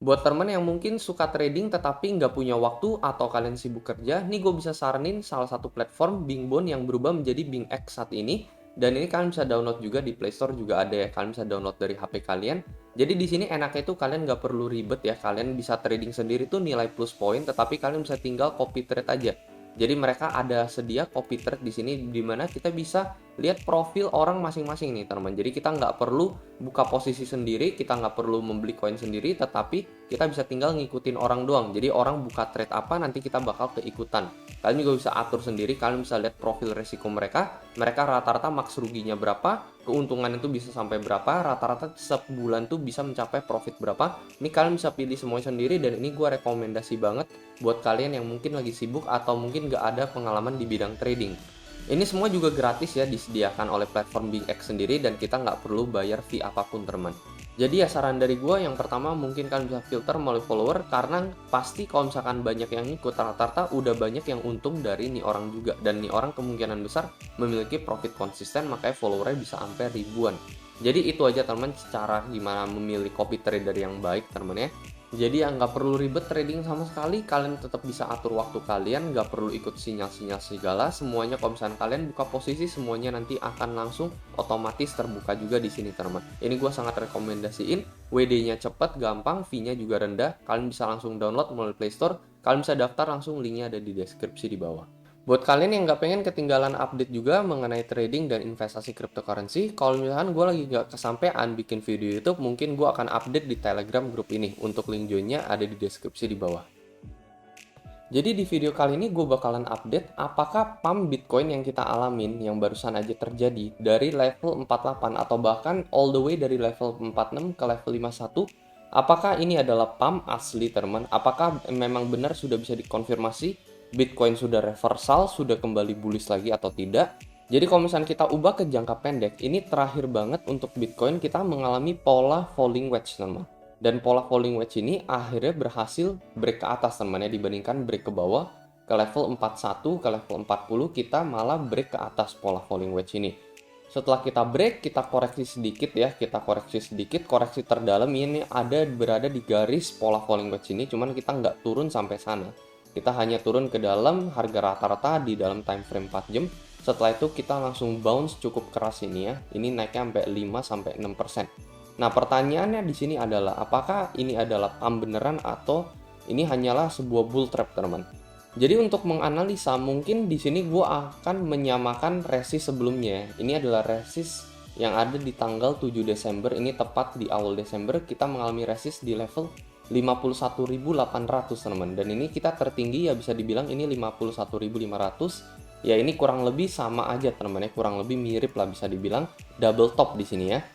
Buat temen yang mungkin suka trading tetapi nggak punya waktu atau kalian sibuk kerja, nih gue bisa saranin salah satu platform Bingbone yang berubah menjadi BingX saat ini. Dan ini kalian bisa download juga di Play Store juga ada ya, kalian bisa download dari HP kalian. Jadi di sini enaknya itu kalian nggak perlu ribet ya, kalian bisa trading sendiri tuh nilai plus poin, tetapi kalian bisa tinggal copy trade aja. Jadi mereka ada sedia copy trade di sini di mana kita bisa lihat profil orang masing-masing nih teman. Jadi kita nggak perlu buka posisi sendiri, kita nggak perlu membeli koin sendiri, tetapi kita bisa tinggal ngikutin orang doang. Jadi orang buka trade apa nanti kita bakal keikutan. Kalian juga bisa atur sendiri, kalian bisa lihat profil resiko mereka rata-rata maks ruginya berapa, keuntungan itu bisa sampai berapa, rata-rata sebulan tuh bisa mencapai profit berapa. Ini kalian bisa pilih semuanya sendiri dan ini gue rekomendasi banget buat kalian yang mungkin lagi sibuk atau mungkin gak ada pengalaman di bidang trading. Ini semua juga gratis ya, disediakan oleh platform BingX sendiri dan kita nggak perlu bayar fee apapun teman. Jadi ya saran dari gue yang pertama mungkin kalian bisa filter melalui follower karena pasti kalau misalkan banyak yang ikut rata-rata udah banyak yang untung dari nih orang juga dan nih orang kemungkinan besar memiliki profit konsisten makanya followernya bisa sampai ribuan. Jadi itu aja teman cara gimana memilih copy trader yang baik teman ya. Jadi ya nggak perlu ribet trading sama sekali, kalian tetap bisa atur waktu kalian, nggak perlu ikut sinyal-sinyal segala, semuanya kalau misalnya kalian buka posisi semuanya nanti akan langsung otomatis terbuka juga di sini teman. Ini gue sangat rekomendasiin, WD-nya cepet, gampang, fee-nya juga rendah, kalian bisa langsung download melalui Play Store, kalian bisa daftar langsung linknya ada di deskripsi di bawah. Buat kalian yang nggak pengen ketinggalan update juga mengenai trading dan investasi cryptocurrency, kalau misalkan gue lagi nggak kesampaian bikin video YouTube, mungkin gue akan update di Telegram grup ini. Untuk link joinnya ada di deskripsi di bawah. Jadi di video kali ini gue bakalan update apakah pump Bitcoin yang kita alamin yang barusan aja terjadi dari level 48 atau bahkan all the way dari level 46 ke level 51. Apakah ini adalah pump asli teman? Apakah memang benar sudah bisa dikonfirmasi Bitcoin sudah reversal, sudah kembali bullish lagi atau tidak? Jadi kalau misalnya kita ubah ke jangka pendek, ini terakhir banget untuk Bitcoin kita mengalami pola falling wedge teman. Dan pola falling wedge ini akhirnya berhasil break ke atas teman ya, dibandingkan break ke bawah ke level 41 ke level 40 kita malah break ke atas pola falling wedge ini. Setelah kita break, kita koreksi sedikit ya, koreksi terdalam ini berada di garis pola falling wedge ini, cuman kita nggak turun sampai sana. Kita hanya turun ke dalam harga rata-rata di dalam time frame 4 jam. Setelah itu kita langsung bounce cukup keras ini ya. Ini naiknya sampai 5 sampai 6%. Nah, pertanyaannya di sini adalah apakah ini adalah pump beneran atau ini hanyalah sebuah bull trap, teman. Jadi untuk menganalisa mungkin di sini gue akan menyamakan resist sebelumnya. Ini adalah resist yang ada di tanggal 7 Desember. Ini tepat di awal Desember kita mengalami resist di level 51.800 teman. Dan ini kita tertinggi ya bisa dibilang ini 51.500. Ya ini kurang lebih sama aja teman ya, kurang lebih mirip lah bisa dibilang double top di sini ya.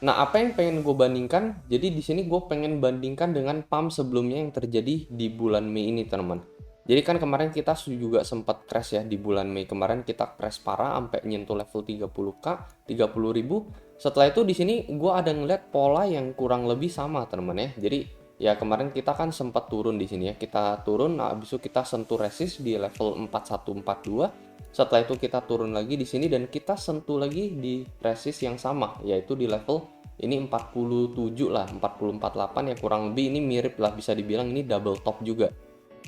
Nah, apa yang pengen gue bandingkan? Jadi di sini gue pengen bandingkan dengan pump sebelumnya yang terjadi di bulan Mei ini, teman. Jadi kan kemarin kita juga sempat crash ya di bulan Mei kemarin, kita crash parah sampai nyentuh level 30k, 30.000. Setelah itu di sini gue ada ngeliat pola yang kurang lebih sama, teman ya. Jadi ya kemarin kita kan sempat turun di sini ya. Kita turun, nah habis itu kita sentuh resist di level 4142. Setelah itu kita turun lagi di sini dan kita sentuh lagi di resist yang sama, yaitu di level ini 47 lah, 4048 ya kurang lebih, ini mirip lah bisa dibilang ini double top juga.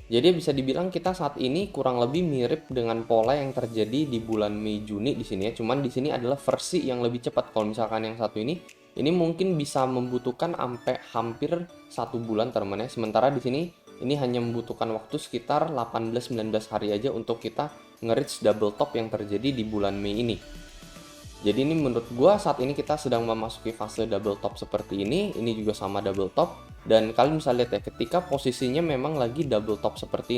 Jadi bisa dibilang kita saat ini kurang lebih mirip dengan pola yang terjadi di bulan Mei Juni di sini ya. Cuman di sini adalah versi yang lebih cepat. Kalau misalkan yang satu ini mungkin bisa membutuhkan sampai hampir 1 bulan teman ya. Sementara di sini ini hanya membutuhkan waktu sekitar 18-19 hari aja untuk kita nge-reach double top yang terjadi di bulan Mei ini. Jadi ini menurut gua saat ini kita sedang memasuki fase double top seperti ini juga sama double top. Dan kalian bisa lihat ya ketika posisinya memang lagi double top seperti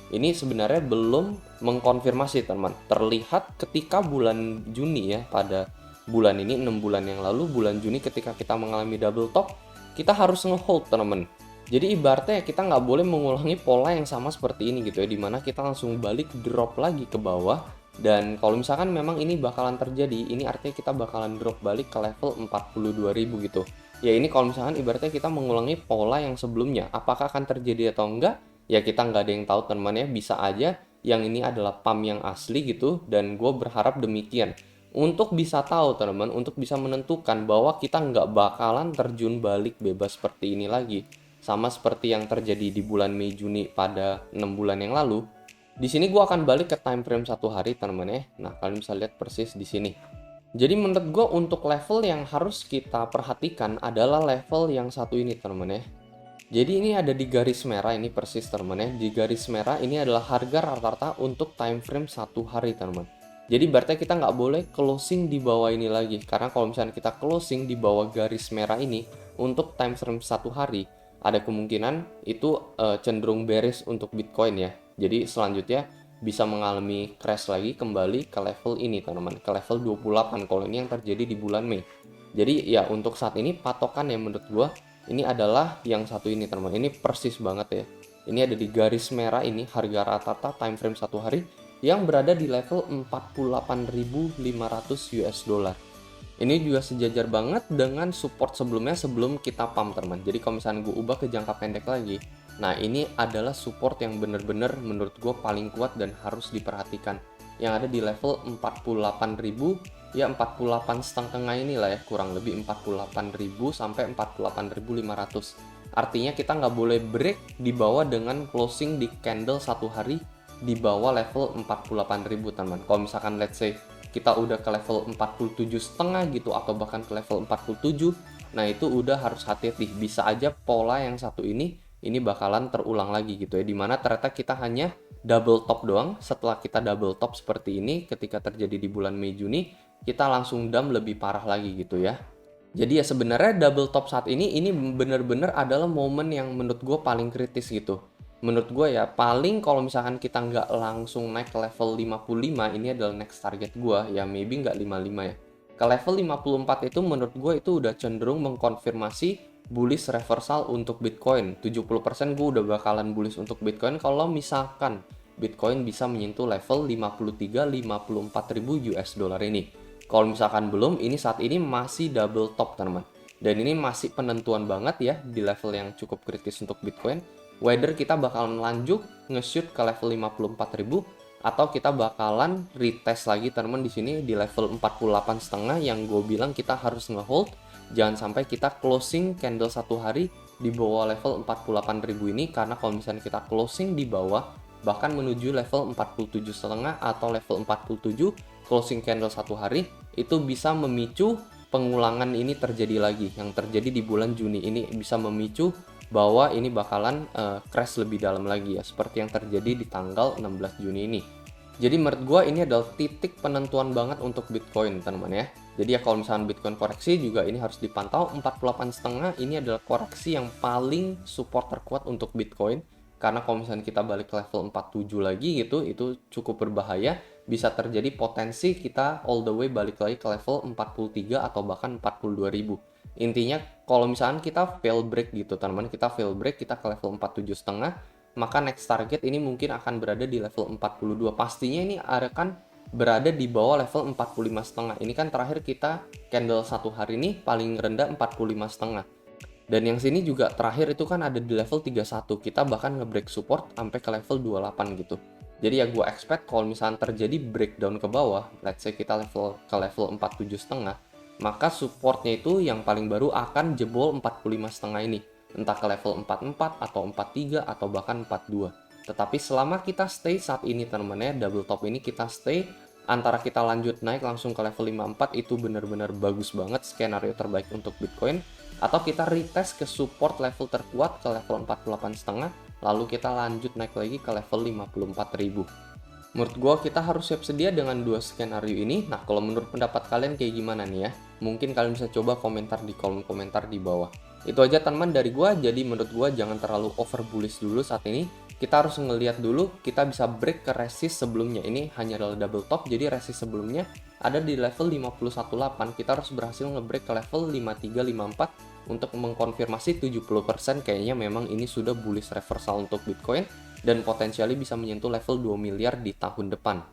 ini sebenarnya belum mengkonfirmasi teman. Terlihat ketika bulan Juni ya, pada bulan ini 6 bulan yang lalu bulan Juni ketika kita mengalami double top, kita harus nge-hold teman. Jadi ibaratnya kita nggak boleh mengulangi pola yang sama seperti ini gitu ya, dimana kita langsung balik drop lagi ke bawah. Dan kalau misalkan memang ini bakalan terjadi, ini artinya kita bakalan drop balik ke level 42.000 gitu. Ya ini kalau misalkan ibaratnya kita mengulangi pola yang sebelumnya, apakah akan terjadi atau enggak? Ya kita nggak ada yang tahu teman ya, bisa aja yang ini adalah pump yang asli gitu, dan gue berharap demikian. Untuk bisa tahu teman, untuk bisa menentukan bahwa kita nggak bakalan terjun balik bebas seperti ini lagi. Sama seperti yang terjadi di bulan Mei Juni pada 6 bulan yang lalu. Di sini gue akan balik ke time frame 1 hari teman-teman ya. Nah, kalian bisa lihat persis di sini. Jadi menurut gue untuk level yang harus kita perhatikan adalah level yang satu ini teman-teman ya. Jadi ini ada di garis merah, ini persis teman-teman ya. Di garis merah ini adalah harga rata-rata untuk time frame 1 hari teman-teman. Jadi berarti kita nggak boleh closing di bawah ini lagi. Karena kalau misalnya kita closing di bawah garis merah ini untuk time frame 1 hari, ada kemungkinan itu cenderung bearish untuk Bitcoin ya. Jadi selanjutnya bisa mengalami crash lagi kembali ke level ini teman-teman, ke level 28 kalau ini yang terjadi di bulan Mei. Jadi ya untuk saat ini patokan yang menurut gua ini adalah yang satu ini teman-teman. Ini persis banget ya. Ini ada di garis merah ini harga rata-rata time frame 1 hari yang berada di level 48.500 US dollar. Ini juga sejajar banget dengan support sebelumnya sebelum kita pump teman. Jadi kalau misalnya gue ubah ke jangka pendek lagi, nah ini adalah support yang bener-bener menurut gue paling kuat dan harus diperhatikan. Yang ada di level 48.000, ya 48 setengah inilah ya, kurang lebih 48.000 sampai 48.500. Artinya kita nggak boleh break di bawah dengan closing di candle 1 hari di bawah level 48.000 teman. Kalau misalkan let's say kita udah ke level 47,5 gitu atau bahkan ke level 47, nah itu udah harus hati-hati. Bisa aja pola yang satu ini bakalan terulang lagi gitu ya, dimana ternyata kita hanya double top doang. Setelah kita double top seperti ini ketika terjadi di bulan Mei Juni, kita langsung dump lebih parah lagi gitu ya. Jadi ya sebenarnya double top saat ini bener-bener adalah momen yang menurut gue paling kritis gitu. Menurut gue ya paling kalau misalkan kita nggak langsung naik ke level 55, ini adalah next target gue ya, maybe nggak 55 ya. Ke level 54 itu menurut gue itu udah cenderung mengkonfirmasi bullish reversal untuk Bitcoin. 70% gue udah bakalan bullish untuk Bitcoin kalau misalkan Bitcoin bisa menyentuh level 53-54 ribu US dollar ini. Kalau misalkan belum, ini saat ini masih double top teman-teman. Dan ini masih penentuan banget ya di level yang cukup kritis untuk Bitcoin. Whether kita bakalan lanjut nge-shoot ke level 54.000 atau kita bakalan retest lagi teman-teman di sini di level 48,5 yang gue bilang kita harus nge-hold. Jangan sampai kita closing candle 1 hari di bawah level 48.000 ini, karena kalau misalnya kita closing di bawah bahkan menuju level 47,5 atau level 47 closing candle 1 hari, itu bisa memicu pengulangan ini terjadi lagi. Yang terjadi di bulan Juni ini bisa memicu bahwa ini bakalan crash lebih dalam lagi ya, seperti yang terjadi di tanggal 16 Juni ini. Jadi menurut gue ini adalah titik penentuan banget untuk Bitcoin teman-teman ya. Jadi ya kalau misalnya Bitcoin koreksi juga ini harus dipantau. 48,5 ini adalah koreksi yang paling support terkuat untuk Bitcoin. Karena kalau misalnya kita balik ke level 47 lagi gitu, itu cukup berbahaya. Bisa terjadi potensi kita all the way balik lagi ke level 43 atau bahkan 42.000. Intinya kalau misalkan kita fail break gitu teman-teman, kita fail break, kita ke level 47,5, maka next target ini mungkin akan berada di level 42. Pastinya ini akan berada di bawah level 45,5. Ini kan terakhir kita candle 1 hari ini paling rendah 45,5. Dan yang sini juga terakhir itu kan ada di level 31. Kita bahkan nge-break support sampai ke level 28 gitu. Jadi ya gue expect kalau misalnya terjadi breakdown ke bawah, let's say kita ke level 47,5, maka supportnya itu yang paling baru akan jebol 45,5 ini. Entah ke level 44 atau 43 atau bahkan 42. Tetapi selama kita stay saat ini teman-teman ya, double top ini kita stay, antara kita lanjut naik langsung ke level 54 itu benar-benar bagus banget, skenario terbaik untuk Bitcoin. Atau kita retest ke support level terkuat ke level 48,5, lalu kita lanjut naik lagi ke level 54.000. Menurut gue kita harus siap sedia dengan dua skenario ini. Nah kalau menurut pendapat kalian kayak gimana nih ya? Mungkin kalian bisa coba komentar di kolom komentar di bawah. Itu aja teman-teman dari gue. Jadi menurut gue jangan terlalu over bullish dulu saat ini. Kita harus ngelihat dulu kita bisa break ke resist sebelumnya. Ini hanya adalah double top, jadi resist sebelumnya ada di level 51,8. Kita harus berhasil ngebreak ke level 53,54 untuk mengkonfirmasi 70% kayaknya memang ini sudah bullish reversal untuk Bitcoin dan potensialnya bisa menyentuh level 2 miliar di tahun depan.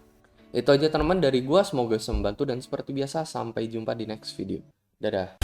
Itu aja teman-teman dari gua, semoga bisa membantu dan seperti biasa sampai jumpa di next video. Dadah.